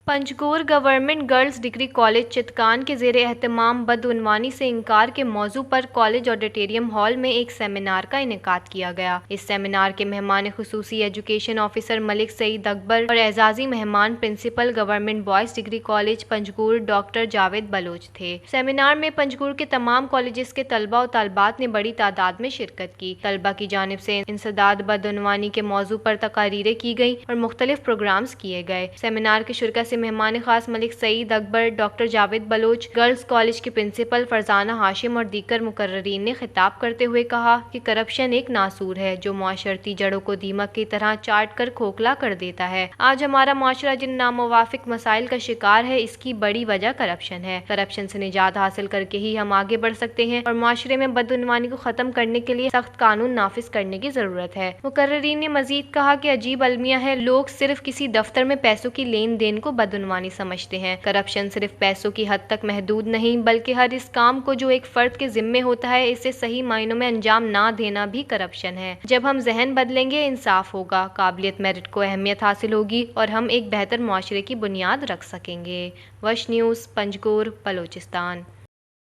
Panjgur government girls degree college Chitkan के ज़ेर एहतमाम बदउनवानी से इंकार के मौजू पर कॉलेज ऑडिटोरियम हॉल में एक सेमिनार का इनेकाद किया गया। इस सेमिनार के मेहमान खुसूसी एजुकेशन ऑफिसर मलिक सईद अकबर और एजाजी मेहमान principal government boys degree college Panjgur doctor Javed Baloch थे। सेमिनार में पंजगोर के तमाम कॉलेजेस के तलबा और तालबात ने बड़ी तादाद में शिरकत की। तलबा की जानिब से इंसदाद बदउनवानी के मौजू पर तकारीरें की गई और मुख्तलिफ प्रोग्राम्स किए गए। सेमिनार के शुरका से मेहमान खास Malik Saeed Akbar, doctor Javed Baloch, girls college की प्रिंसिपल फरजाना हाशिम और दीगर मुकर्ररीन ने खिताब करते हुए कहा कि करप्शन एक नासूर है जो मुआशरती जड़ों को दीमक की तरह चाट कर खोखला कर देता है। आज हमारा मुआशरा जिन नामुवाफिक मसाइल का शिकार है, इसकी बड़ी वजह करप्शन है। करप्शन से निजात हासिल करके ही हम आगे बढ़ सकते हैं और मुआशरे में बदउनवानी को खत्म करने के लिए सख्त कानून नाफिज करने की जरूरत है। मुकर्ररीन ने मजीद कहा कि अजीब अलमिया है, लोग सिर्फ किसी दफ्तर में पैसों की लेन देन को बदउनवानी समझते हैं। करप्शन सिर्फ पैसों की हद तक महदूद नहीं बल्कि हर इस काम को जो एक फर्द के जिम्मे होता है इसे सही मायनों में अंजाम ना देना भी करप्शन है। जब हम जहन बदलेंगे, इंसाफ होगा, काबिलियत मेरिट को अहमियत हासिल होगी और हम एक बेहतर मुआशरे की बुनियाद रख सकेंगे। वश न्यूज़, पंजगोर, बलोचिस्तान।